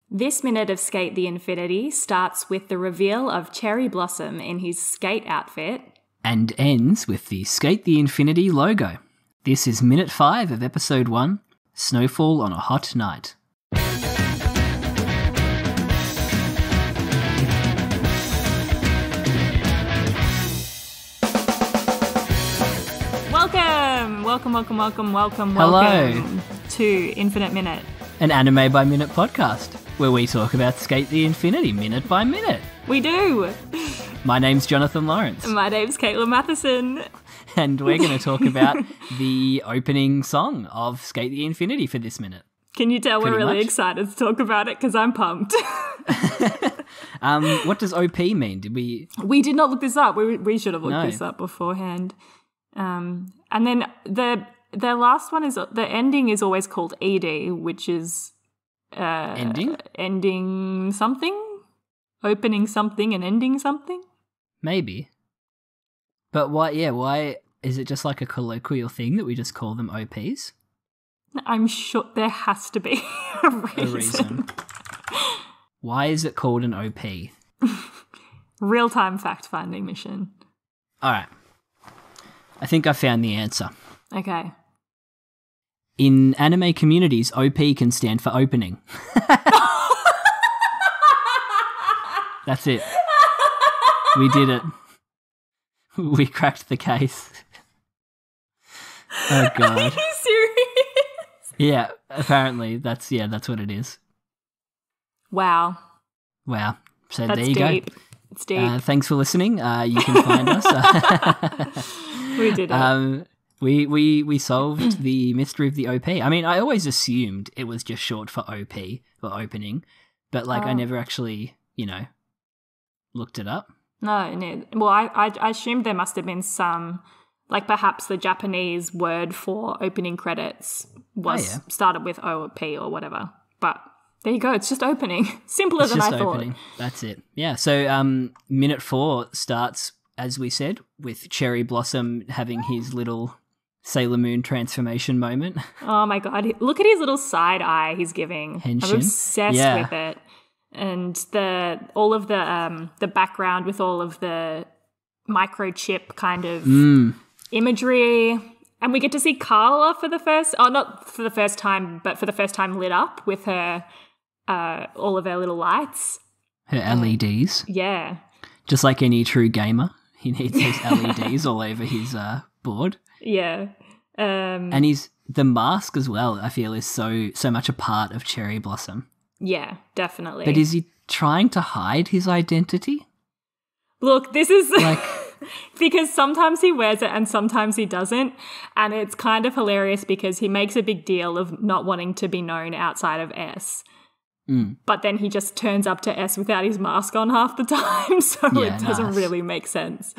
This minute of Skate the Infinity starts with the reveal of Cherry Blossom in his skate outfit. And ends with the Skate the Infinity logo. This is minute 5 of episode 1, Snowfall on a Hot Night. Welcome Hello. to Infinite Minute. An anime by minute podcast, where we talk about Skate the Infinity minute by minute. We do. My name's Jonathan Lawrence. My name's Caitlin Matheson. And we're going to talk about the opening song of Skate the Infinity for this minute. Can you tell we're Pretty really much. excited to talk about it because I'm pumped. What does OP mean? Did we... We did not look this up. We should have looked No. this up beforehand. And then the last one is the ending is always called ED, which is ending something, opening something, and ending something. Maybe. But why? Yeah, why is it just like a colloquial thing that we just call them OPs? I'm sure there has to be a reason. Why is it called an OP? Real-time fact-finding mission. All right. I think I found the answer. Okay. In anime communities, OP can stand for opening. That's it. We did it. We cracked the case. Oh, God. Are you serious? Yeah, apparently that's what it is. Wow. Wow. So That's there you deep. go. It's deep. Thanks for listening. You can find us. We did it. We solved the mystery of the OP. I mean, I always assumed it was just short for OP, for opening, but I never actually, looked it up. No. Well, I assumed there must have been some, perhaps the Japanese word for opening credits was started with O or P or whatever. But there you go. It's just opening. Simpler It's than just I thought. opening. That's it. Yeah. So minute 4 starts, as we said, with Cherry Blossom having his little Sailor Moon transformation moment. Oh my God. Look at his little side eye he's giving. Henshin. I'm obsessed with it. And all of the background with all of the microchip kind of imagery. And we get to see Carla for the first, not for the first time, but for the first time lit up with her, all of her little lights. Her LEDs. Yeah. Just like any true gamer, he needs his LEDs all over his board. Yeah. And the mask as well, I feel, is so much a part of Cherry Blossom. Yeah, definitely. But is he trying to hide his identity? Look, this is Like, because sometimes he wears it and sometimes he doesn't. And it's kind of hilarious because he makes a big deal of not wanting to be known outside of S. But then he just turns up to S without his mask on half the time. So Yeah, it doesn't nice. really make sense.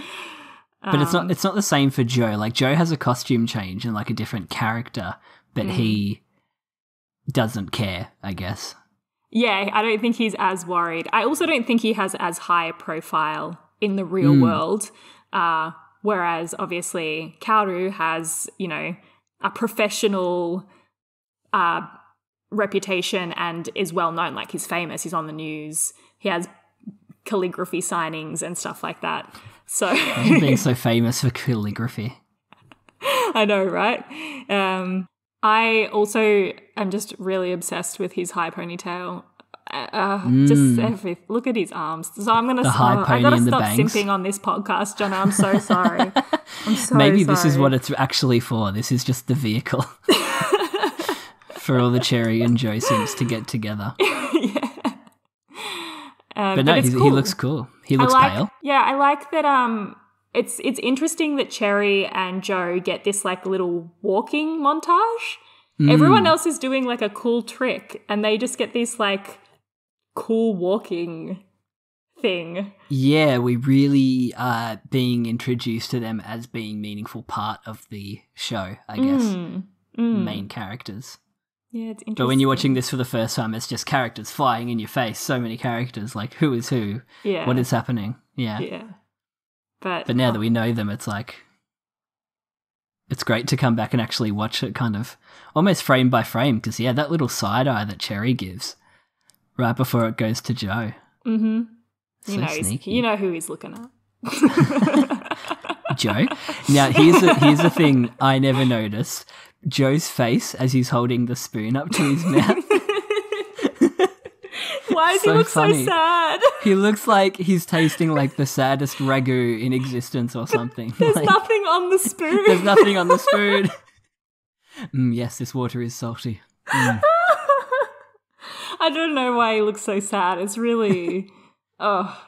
but it's not the same for Joe. Like, Joe has a costume change and a different character, but he doesn't care, I guess. Yeah, I don't think he's as worried. I also don't think he has as high a profile in the real world. Whereas obviously Kaoru has, a professional reputation and is well known. Like, he's famous, he's on the news, he has calligraphy signings and stuff like that. So Being so famous for calligraphy. I know, right? I also am just really obsessed with his high ponytail. Look at his arms. So I'm gonna. The high pony I gotta and the stop bangs. simping on this podcast, Jonah. I'm so sorry. I'm so Maybe this is sorry. what it's actually for. This is just the vehicle for all the Cherry and Joe Sims to get together. But no, it's he cool. looks cool. He looks pale. Yeah, I like that. It's interesting that Cherry and Joe get this little walking montage. Everyone else is doing a cool trick, and they just get this cool walking thing. Yeah, we really are being introduced to them as being meaningful part of the show, I guess. Main characters. Yeah, it's interesting. But when you're watching this for the first time, it's just characters flying in your face. So many characters. Who is who? Yeah. What is happening? Yeah. Yeah. But now that we know them, it's it's great to come back and actually watch it kind of almost frame by frame because, that little side eye that Cherry gives right before it goes to Joe. Mm-hmm. So sneaky. You know who he's looking at. Joe. Now, here's the thing I never noticed. Joe's face as he's holding the spoon up to his mouth. Why does he look so sad? He looks like he's tasting like the saddest ragu in existence or something. There's nothing on the spoon. There's nothing on the spoon. Yes, this water is salty. I don't know why he looks so sad. It's really... and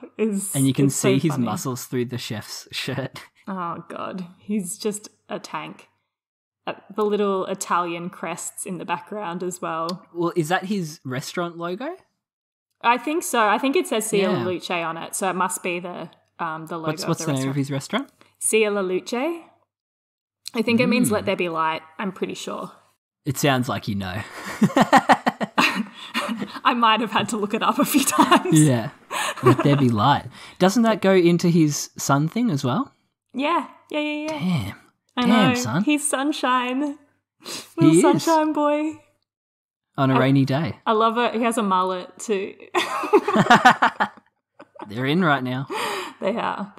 you can see his muscles through the chef's shirt. Oh, God. He's just a tank. The little Italian crests in the background as well. Well, is that his restaurant logo? I think so. I think it says Sia La Luce on it, so it must be the logo What's of the name of his restaurant? Sia La Luce. I think it means let there be light. I'm pretty sure. It sounds like you know. I might have had to look it up a few times. Yeah. Let there be light. Doesn't that go into his sun thing as well? Yeah. Damn. I Damn, know. son. He's sunshine. Little sunshine boy. On a rainy day. I love it. He has a mullet too. They're in right now. They are.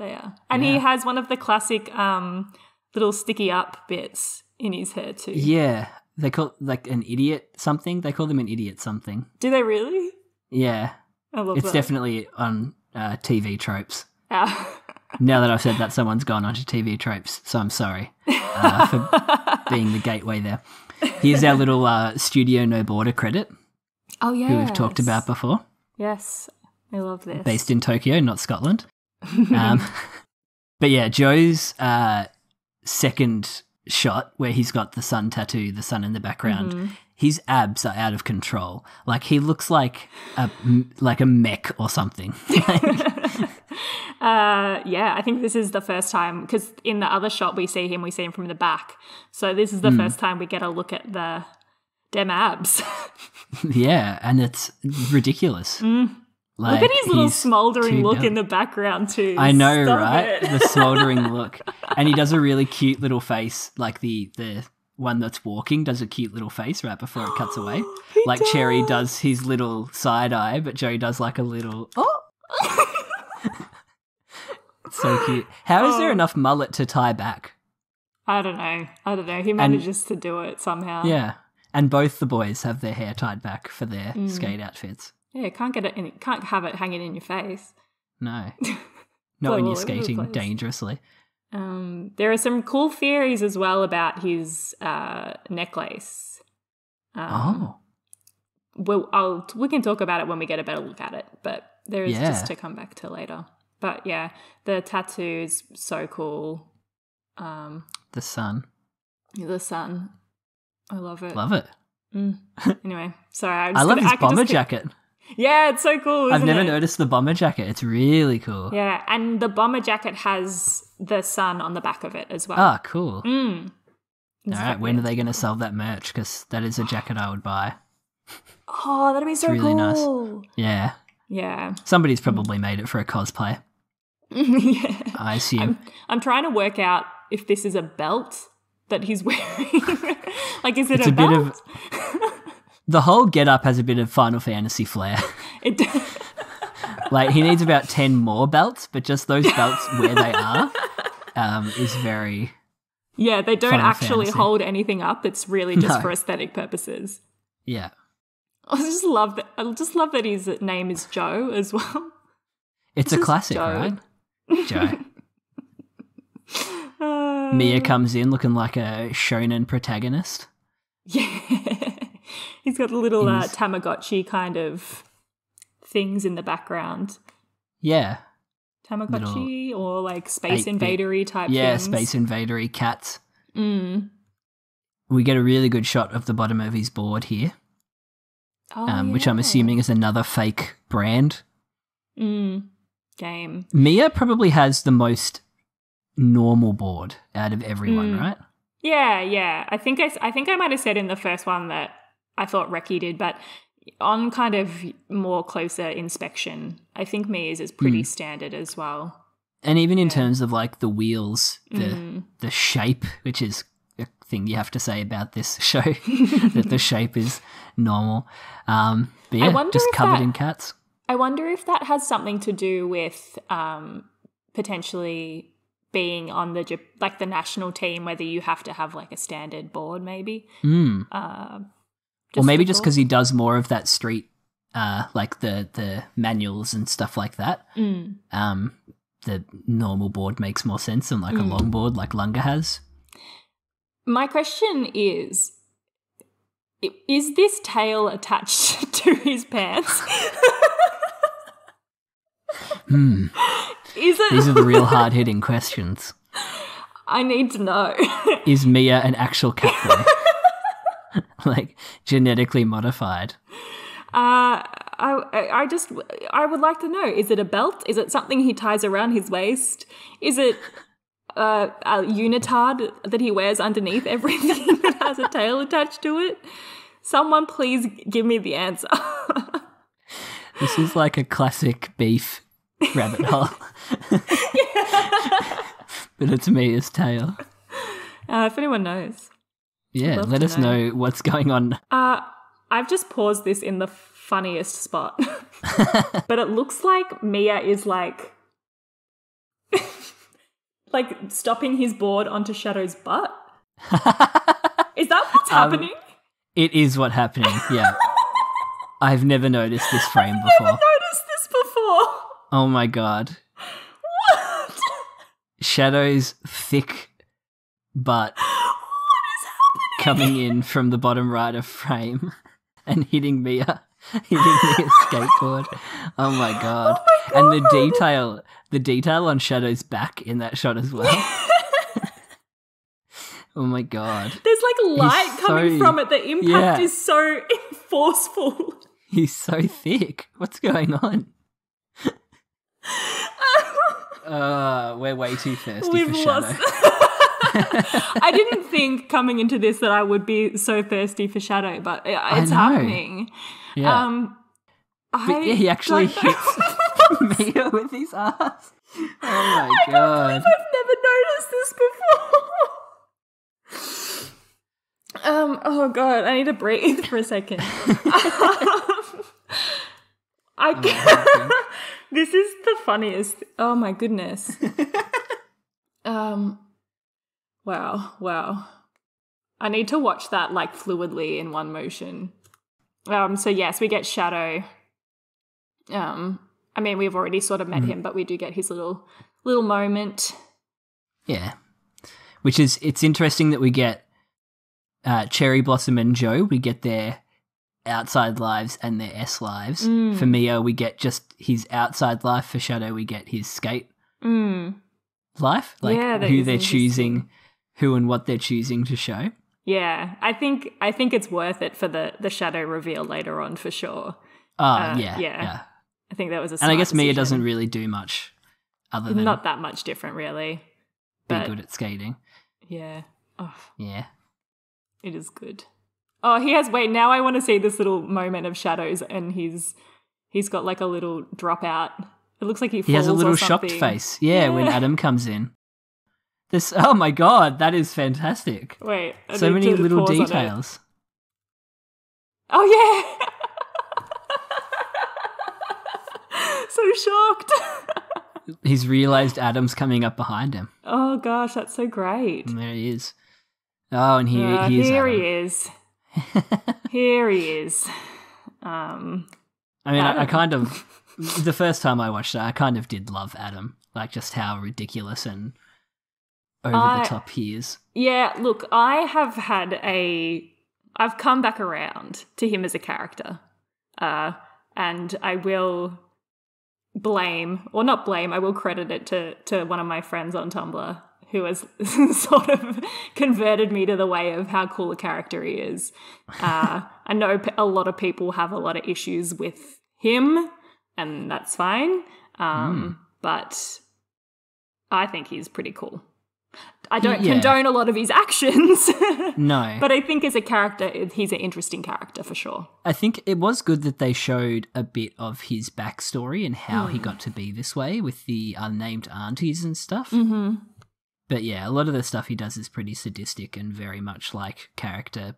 And he has one of the classic little sticky up bits in his hair too. Yeah. They call like an idiot something. They call them an idiot something. Do they really? Yeah. I love It's that. definitely on TV tropes. Yeah. Now that I've said that, someone's gone onto TV tropes, so I'm sorry for being the gateway there. Here's our little Studio No Border credit. Oh, yeah. Who we've talked about before. Yes. I love this. Based in Tokyo, not Scotland. But yeah, Joe's second shot where he's got the sun tattoo, the sun in the background, his abs are out of control. Like he looks like a mech or something. Yeah, I think this is the first time, because in the other shot we see him from the back. So this is the first time we get a look at the dem abs. Yeah, and it's ridiculous. Like, look at his little smouldering look in the background too. I know, Stop right? it. The smouldering look. And he does a really cute little face, like the one that's walking does a cute little face right before it cuts away. Like does. Cherry does his little side eye, but Joe does like a little, So cute. How is there enough mullet to tie back? I don't know. He manages to do it somehow. Yeah. And both the boys have their hair tied back for their skate outfits. Yeah, can't have it hanging in your face. No. Not when you're all over the skating place. dangerously. There are some cool theories as well about his necklace. We can talk about it when we get a better look at it, but there is just to come back to later. But yeah, the tattoo is so cool. The sun. The sun. I love it. Love it. Anyway, sorry. I love his bomber jacket. Yeah, it's so cool. I've never it? noticed the bomber jacket. It's really cool. Yeah, and the bomber jacket has the sun on the back of it as well. Ah, cool. All right, when are they going to sell that merch? Because that is a jacket I would buy. Oh, that'd be so really cool. Nice. Yeah. Yeah. Somebody's probably made it for a cosplay. Yeah. I assume. I'm trying to work out if this is a belt that he's wearing. Like, is it It's a a bit belt? of... The whole get-up has a bit of Final Fantasy flair. It Like, he needs about 10 more belts, but just those belts where they are is very... Yeah, they don't Final actually Fantasy. hold anything up. It's really just No. for aesthetic purposes. Yeah. I just love that his name is Joe as well. It's a Just classic, Joe. right? Joe. Mia comes in looking like a shonen protagonist. Yeah. He's got little In his- Tamagotchi kind of things in the background. Yeah. Tamagotchi or like Space 8-bit. Invader-y type Yeah, things. Space Invader-y cats. We get a really good shot of the bottom of his board here, which I'm assuming is another fake brand. Game. Mia probably has the most normal board out of everyone, right? Yeah. I think I might have said in the first one that I thought Reki did, but on kind of more closer inspection, I think Mia's is pretty standard as well. And even in terms of like the wheels, the shape, which is a thing you have to say about this show, that the shape is normal. But yeah, just covered in cats. I wonder if that has something to do with potentially being on the national team, whether you have to have like a standard board, maybe. Or maybe just because he does more of that street, like the manuals and stuff like that. The normal board makes more sense than like a long board like Lunga has. My question is this tail attached to his pants? Is it? These are the real hard-hitting questions. I need to know. Is Mia an actual cat boy? Like, genetically modified? I would like to know, is it a belt? Is it something he ties around his waist? Is it a unitard that he wears underneath everything that has a tail attached to it? Someone please give me the answer. This is like a classic beef rabbit hole. But it's Mia's tail. If anyone knows. Yeah, let us know what's going on. I've just paused this in the funniest spot. But it looks like Mia is like stopping his board onto Shadow's butt. Is that what's happening? It is what's happening, yeah. I've never noticed this frame before. I've never noticed this before. Oh my god. What? Shadow's thick butt coming in from the bottom right of frame and hitting Mia's skateboard. Oh my god. And the detail on Shadow's back in that shot as well. Oh my god. There's like light coming from it. The impact is so forceful. He's so thick. What's going on? We're way too thirsty for Shadow. I didn't think coming into this that I would be so thirsty for Shadow, but it's happening. Yeah. He actually hits Mia with his ass. Oh my god. I've never noticed this before. Oh god, I need to breathe for a second. This is the funniest. Oh my goodness. Wow. I need to watch that like fluidly in one motion. So yes, we get Shadow. I mean, we've already sort of met him, but we do get his little moment. Yeah. Which is, it's interesting that we get Cherry Blossom and Joe, we get their outside lives and their S lives. For Mia, we get just his outside life. For Shadow, we get his skate life. Like who they're choosing, who and what they're choosing to show. Yeah, I think it's worth it for the Shadow reveal later on for sure. Yeah. I think that was a smart and I guess Mia decision. doesn't really do much other than not that much different, really. Be good at skating. Yeah. Oh. Yeah. It is good. Oh, he has. Wait, now I want to see this little moment of Shadows, and he's got like a little dropout. It looks like he has a little or something. shocked face. Yeah, when Adam comes in. This. Oh my god, that is fantastic. Wait, so many little details. Oh yeah. So shocked. He's realised Adam's coming up behind him. Oh gosh, that's so great. And there he is. Oh, and here he is. Here he is. I mean, I kind of, the first time I watched it, I kind of did love Adam. Like just how ridiculous and over the top he is. Yeah, look, I've come back around to him as a character. And I will I will credit it to one of my friends on Tumblr who has sort of converted me to the way of how cool a character he is. I know a lot of people have a lot of issues with him, and that's fine. But I think he's pretty cool. I don't condone a lot of his actions. No. But I think as a character, he's an interesting character for sure. I think it was good that they showed a bit of his backstory and how he got to be this way with the unnamed aunties and stuff. Mm-hmm. But yeah, a lot of the stuff he does is pretty sadistic and very much like caricature.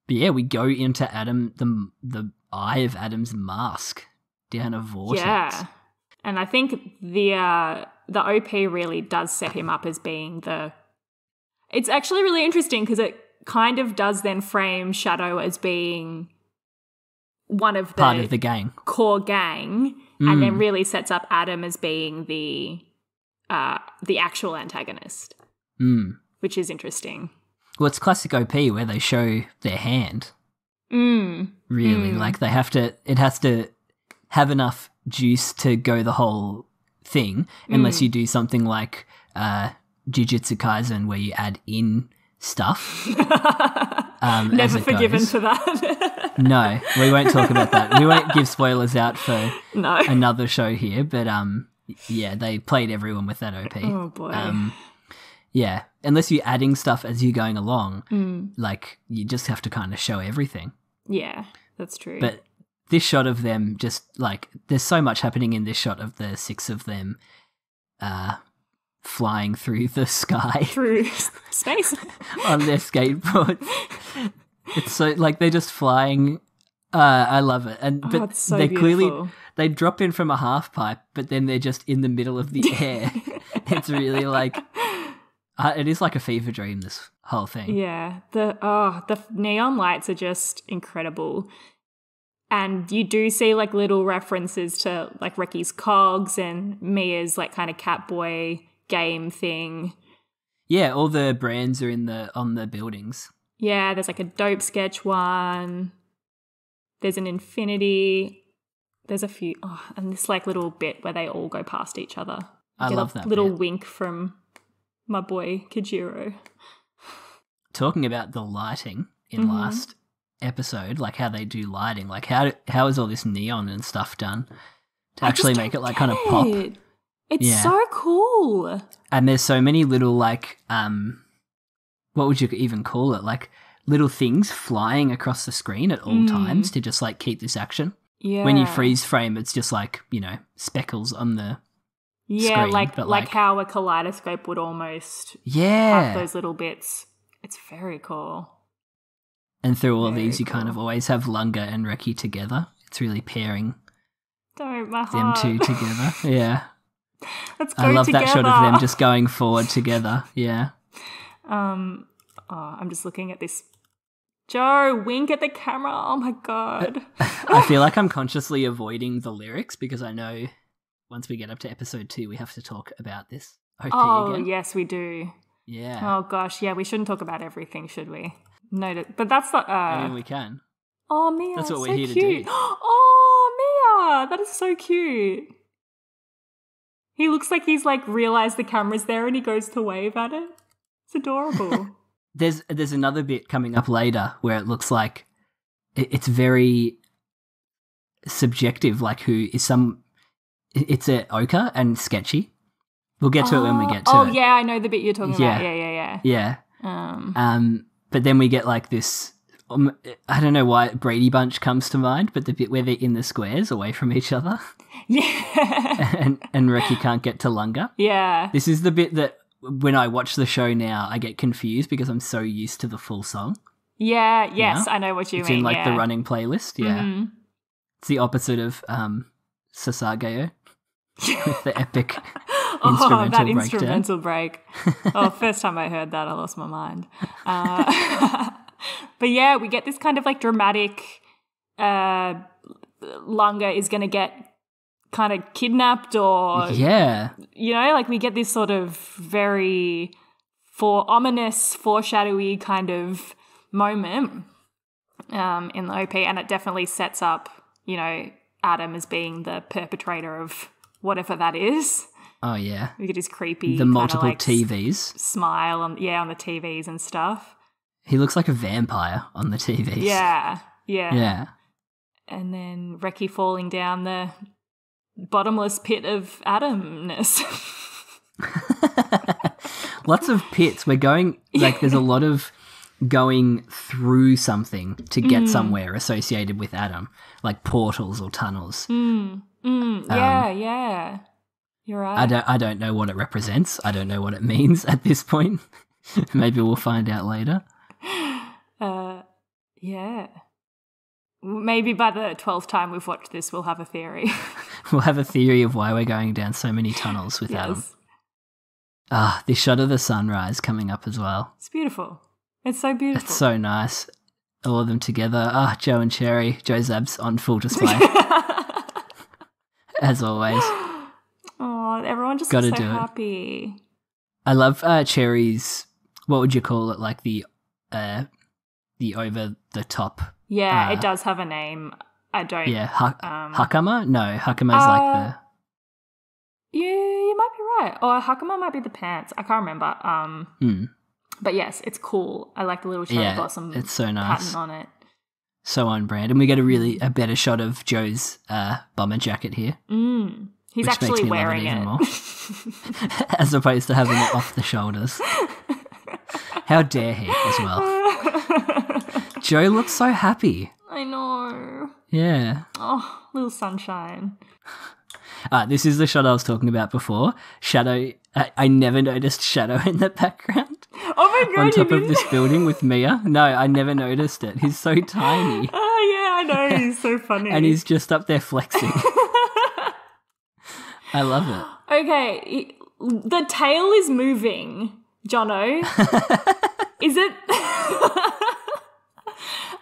But yeah, we go into Adam, the eye of Adam's mask down a vortex. Yeah. And I think the OP really does set him up as being it's actually really interesting because it kind of does then frame Shadow as being one of the part of the gang, core gang, and then really sets up Adam as being the actual antagonist, which is interesting. Well, it's classic OP where they show their hand. Really, like they have to. It has to have enough juice to go the whole thing, unless you do something like Jujutsu Kaisen where you add in stuff. Never forgiven for that. No, we won't talk about that. We won't give spoilers out for No. another show here, but yeah, they played everyone with that OP. Oh boy. Yeah, unless you're adding stuff as you're going along, like you just have to kind of show everything. Yeah, that's true. But this shot of them, just like there's so much happening in this shot of the 6 of them flying through the sky through space on their skateboards. It's so like they're just flying. I love it, but it's so they beautiful. clearly they drop in from a half pipe, but then they're just in the middle of the air. It's really like it is like a fever dream. This whole thing. Yeah, the neon lights are just incredible. And you do see like little references to like Reki's cogs and Mia's like kind of Catboy game thing. Yeah, all the brands are on the buildings. Yeah, there's like a Dope Sketch one. There's an Infinity. There's a few. Oh, and this like little bit where they all go past each other. I love that little bit. wink from my boy Kajiro. Talking about the lighting in last episode, like how they do lighting, like how is all this neon and stuff done to actually make it like kind of pop? It's so cool. And there's so many little like what would you even call it? Like little things flying across the screen at all times to just like keep this action. Yeah. When you freeze frame, it's just like, you know, speckles on the screen, like how a kaleidoscope would almost have those little bits. It's very cool. And through all these, you kind of always have Lunga and Reki together. It's really pairing my them heart. two together. Yeah. Let's go I love together. that shot of them just going forward together. Yeah. I'm just looking at this. Joe, wink at the camera. Oh my God. I feel like I'm consciously avoiding the lyrics because I know once we get up to episode 2, we have to talk about this OP again. Yes, we do. Yeah. Oh gosh, yeah, we shouldn't talk about everything, should we? No, but that's the. I mean, we can. Oh, Mia, That's what so we're here cute. to do. Oh, Mia, that is so cute. He looks like he's like realised the camera's there and he goes to wave at it. It's adorable. There's another bit coming up later where it looks like it's very subjective, like who is some. It's a Oka and sketchy. We'll get to it when we get to it. Oh yeah, I know the bit you're talking about. Yeah. Yeah. But then we get like this. I don't know why Brady Bunch comes to mind, but the bit where they're in the squares away from each other. Yeah. and Reki can't get to Lunga. Yeah. This is the bit that when I watch the show now, I get confused because I'm so used to the full song. Yeah. Yes, I know what you it's mean. in like the running playlist. Yeah. Mm-hmm. It's the opposite of Sasageo with the epic instrumental that breakdown. instrumental break. First time I heard that, I lost my mind. But yeah, we get this kind of like dramatic Lunga is going to get kind of kidnapped or, you know, like we get this sort of very ominous, foreshadowy kind of moment in the OP, and it definitely sets up, you know, Adam as being the perpetrator of whatever that is. Oh, yeah. We get his creepy the multiple like TVs. Smile on the TVs and stuff. He looks like a vampire on the TVs. Yeah. Yeah. And then Reki falling down the bottomless pit of Adamness. Lots of pits. We're going, like, there's a lot of going through something to get somewhere associated with Adam, like portals or tunnels. Yeah. You're right. I don't know what it represents. I don't know what it means at this point. Maybe we'll find out later. Yeah. Maybe by the 12th time we've watched this, we'll have a theory. We'll have a theory of why we're going down so many tunnels with Adam. This shot of the sunrise coming up as well. It's beautiful. It's so beautiful. It's so nice. All of them together. Joe and Cherry. Joe's abs on full display. As always. Oh, everyone just Gotta looks so do it. happy. I love Cherry's, what would you call it, like the over the top. Yeah, it does have a name. I don't. Yeah, Hakama? No, Hakama's like the. Yeah, you might be right. Or Hakama might be the pants. I can't remember. But yes, it's cool. I like the little cherry blossom. It's so nice. Pattern on it. So on brand, and we get a better shot of Joe's bomber jacket here. He's which actually makes me wearing love it even it. more. As opposed to having it off the shoulders. How dare he as well? Joe looks so happy. I know. Yeah. Oh, little sunshine. This is the shot I was talking about before. Shadow. I never noticed Shadow in the background. Oh my god! On top of this building with Mia. No, I never noticed it. He's so tiny. Oh yeah, I know. He's so funny. And he's just up there flexing. I love it. Okay, the tail is moving, Jono. Is it?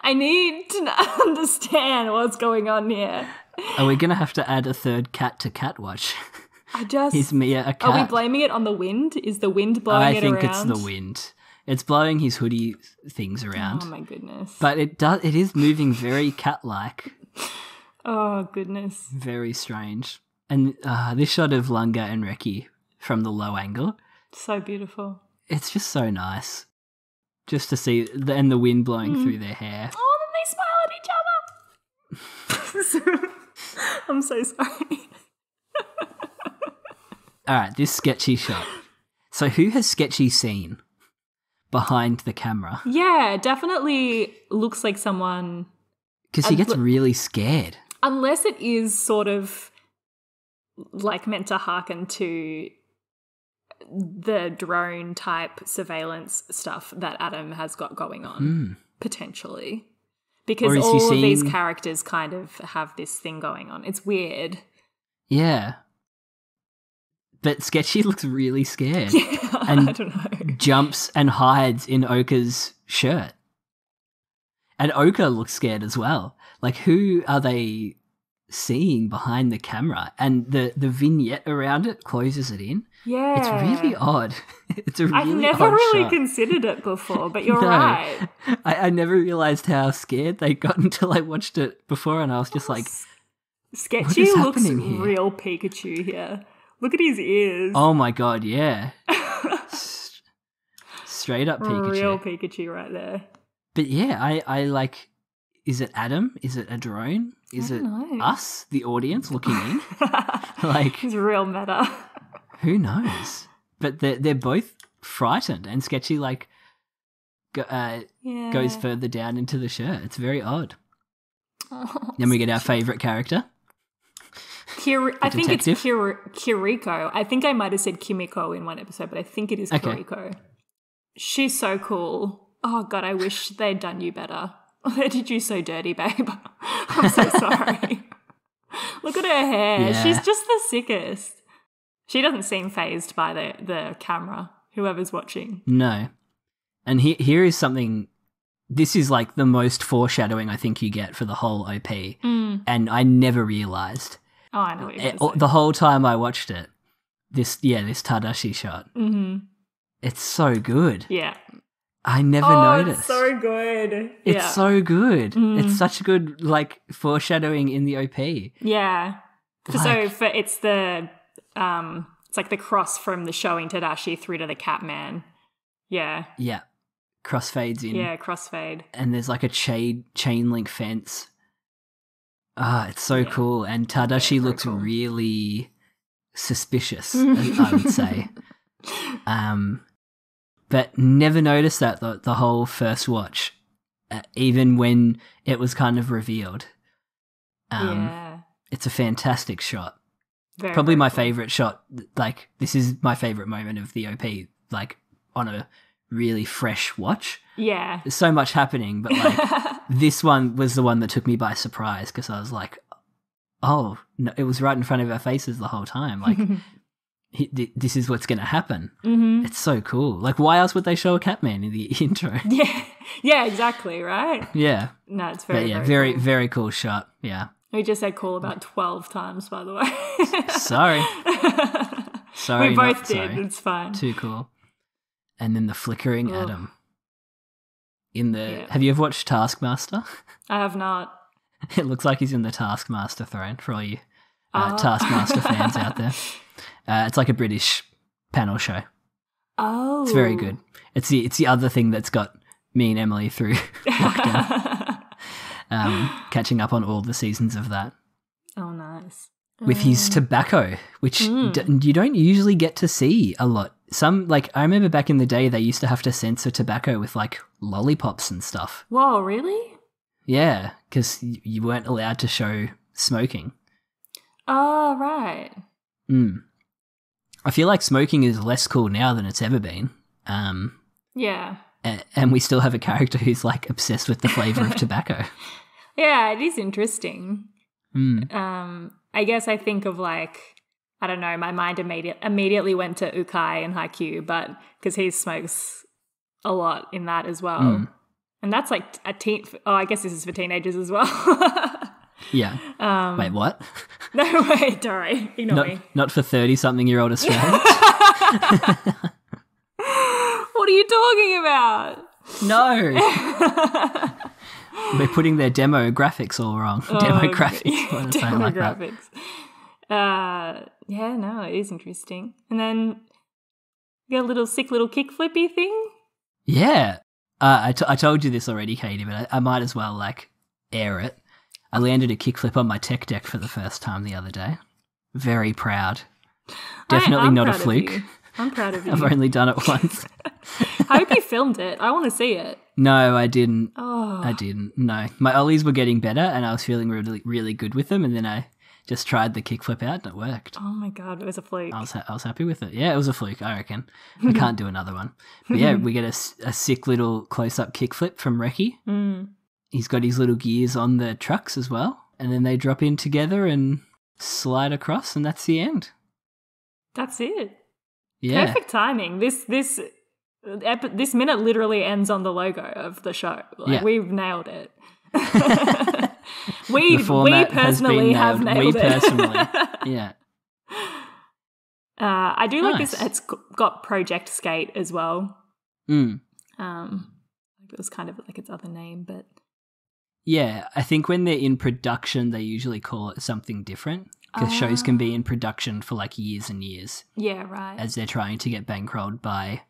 I need to understand what's going on here. Are we going to have to add a third cat to Cat Watch? Is Mia a cat? Are we blaming it on the wind? Is the wind blowing it around? I think it's the wind. It's blowing his hoodie things around. Oh my goodness. But it is moving very cat-like. Oh goodness. Very strange. And this shot of Lunga and Reki from the low angle. So beautiful. It's just so nice. Just to see, and the wind blowing through their hair. Oh, then they smile at each other. I'm so sorry. All right, this sketchy shot. So who has sketchy seen behind the camera? Yeah, definitely looks like someone. Because he gets really scared. Unless it is sort of like meant to hearken to the drone type surveillance stuff that Adam has got going on, potentially. Because all of these characters kind of have this thing going on. It's weird. Yeah. But Sketchy looks really scared. Yeah, and I don't know. Jumps and hides in Oka's shirt. And Oka looks scared as well. Like, who are they seeing behind the camera? And the vignette around it closes it in. Yeah. It's really odd. It's a really I've never odd really shot. considered it before, but you're No. right. I never realised how scared they got until I watched it before, and I was just like, Sketchy is looks happening here? real Pikachu here. Look at his ears. oh my god, yeah. Straight up Pikachu. Real Pikachu right there. But yeah, I like, is it Adam? Is it a drone? Is it don't know. us, the audience, looking in? Like, It's real meta. who knows? But they're both frightened, and Sketchy like Yeah. goes further down into the shirt. It's very odd. Oh, Then we get our favourite character. I think it's detective? Kiriko. I think I might have said Kimiko in one episode, but I think it is Okay. Kiriko. She's so cool. Oh, God, I wish they'd done you better. They did you so dirty, babe. I'm so sorry. Look at her hair. Yeah. She's just the sickest. She doesn't seem fazed by the camera, whoever's watching. No. And here is something, this is like the most foreshadowing I think you get for the whole OP. And I never realised. Oh, I know what you're going to say. The whole time I watched it, this Tadashi shot. Mm-hmm. It's so good. Yeah. I never noticed. It's so good. It's so good. It's such good like foreshadowing in the OP. Yeah. Like- It's the it's like the cross from the showing Tadashi through to the Catman. Yeah. Yeah. Crossfades in. Yeah, crossfade. And there's like a chain link fence. It's so cool. And Tadashi very looks cool. really suspicious, I would say. But never noticed that the whole first watch, even when it was kind of revealed. Yeah. It's a fantastic shot. Very, Probably very my cool. favorite shot. Like, this is my favorite moment of the OP, like, on a really fresh watch. Yeah. There's so much happening, but like this one was the one that took me by surprise because I was like, oh, no, it was right in front of our faces the whole time. Like, this is what's going to happen. Mm-hmm. It's so cool. Like, why else would they show a Catman in the intro? Yeah, exactly, right? Yeah. No, it's But very, yeah, very, very, cool. very cool shot. Yeah. We just said cool about 12 times, by the way. Sorry. Sorry. We both not did. sorry. It's fine. Too cool. And then the flickering Ugh. atom. Have you ever watched Taskmaster? I have not. It looks like he's in the Taskmaster throne for all you Taskmaster fans out there. It's like a British panel show. Oh. It's very good. It's the other thing that's got me and Emily through lockdown. Catching up on all the seasons of that. Oh, nice. With his tobacco, which you don't usually get to see a lot. I remember back in the day, they used to have to censor tobacco with like lollipops and stuff. Whoa, really? Yeah, because you weren't allowed to show smoking. Oh, right. I feel like smoking is less cool now than it's ever been. Yeah. And we still have a character who's like obsessed with the flavour of tobacco. Yeah, it is interesting. I guess I think of like, I don't know, my mind immediately went to Ukai and Haikyuu, but because he smokes a lot in that as well. And that's like I guess this is for teenagers as well. Yeah. Wait, what? No, wait, sorry. Ignore me. Not for 30-something-year-old Australians? What are you talking about? No. We're putting their demographics all wrong. Demographics. What did I say like that? Demographics. Yeah, no, it is interesting. And then you got a little sick little kick flippy thing. Yeah. I told you this already, Katie, but I might as well like air it. I landed a kickflip on my tech deck for the first time the other day. Very proud. Definitely I'm not a proud of fluke. you. I'm proud of you. I've only done it once. I hope you filmed it. I want to see it. No, I didn't. Oh. I didn't. No. My ollies were getting better and I was feeling really, really good with them, and then I just tried the kickflip out and it worked. Oh my God, it was a fluke. I was happy with it. Yeah, it was a fluke, I reckon. I can't do another one. But yeah, we get a sick little close-up kickflip from Reki. He's got his little gears on the trucks as well. And then they drop in together and slide across, and that's the end. That's it. Yeah. Perfect timing. This minute literally ends on the logo of the show. Like, Yeah. we've nailed it. we format has been personally have nailed We it. personally. Yeah. I do like Nice. this. It's got Project Skate as well. Mm. It was kind of like its other name, but Yeah, I think when they're in production, they usually call it something different because shows can be in production for like years and years yeah, right. as they're trying to get bankrolled by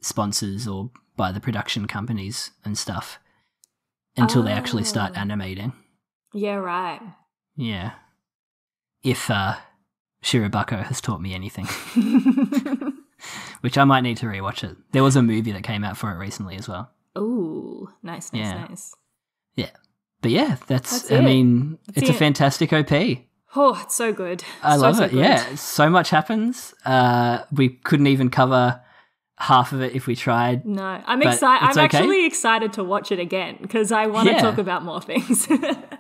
sponsors or by the production companies and stuff until they actually start animating. Yeah, right. Yeah. If Shirobako has taught me anything, which I might need to rewatch it. There was a movie that came out for it recently as well. Ooh, nice. Yeah. Yeah. But yeah, that's it. I mean, That's it's a it. fantastic OP. Oh, it's so good. I love it. good. Yeah, so much happens. We couldn't even cover half of it if we tried. No, I'm But excited. it's I'm okay. actually excited to watch it again because I want to Yeah. talk about more things.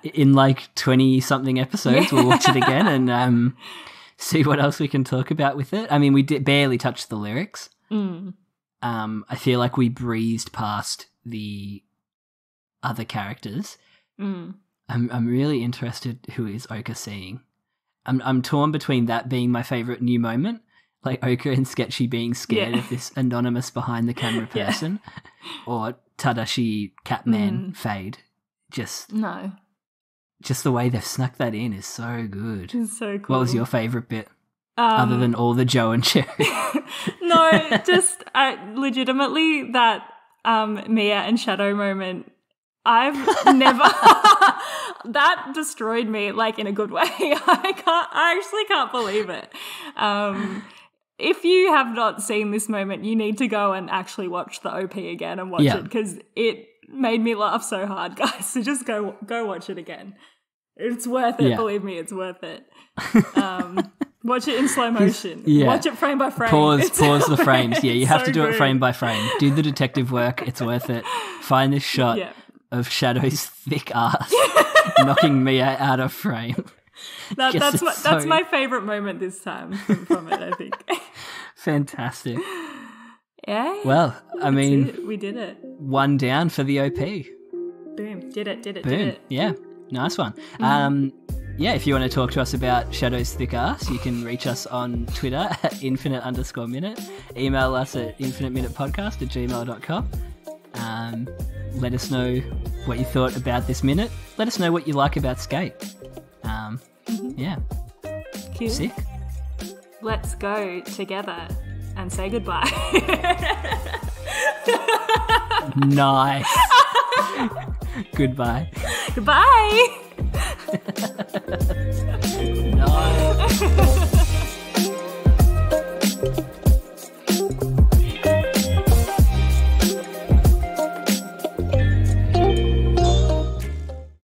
In like 20-something episodes, we'll watch it again and see what else we can talk about with it. I mean, we barely touched the lyrics. I feel like we breezed past the other characters. I'm really interested who is Oka seeing. I'm torn between that being my favourite new moment, like Oka and Sketchy being scared of this anonymous behind the camera person, or Tadashi Catman Fade. Just the way they've snuck that in is so good. It's so cool. What was your favourite bit? Other than all the Joe and Cherry. No, just legitimately that Mia and Shadow moment. I've never that destroyed me, like, in a good way. I actually can't believe it. If you have not seen this moment, you need to go and actually watch the OP again and watch it because it made me laugh so hard, guys. So just go watch it again. It's worth it. Yeah. Believe me, it's worth it. Watch it in slow motion. Yeah. Watch it frame by frame. Pause the frames. Yeah, you have to do good. it frame by frame. Do the detective work. It's worth it. Find this shot of Shadow's thick ass knocking Mia out of frame. That's my favourite moment this time from it, I think. Fantastic. Yeah. Well, I mean, we did it. One down for the OP. Boom. Did it. Boom. Yeah. Nice one. Yeah, if you want to talk to us about Shadow's thick ass, you can reach us on Twitter at @infinite_minute. Email us at infiniteminutepodcast@gmail.com. Let us know what you thought about this minute. Let us know what you like about Skate. Yeah. Cute. Sick. Let's go together and say goodbye. Nice. Goodbye. Goodbye. Nice.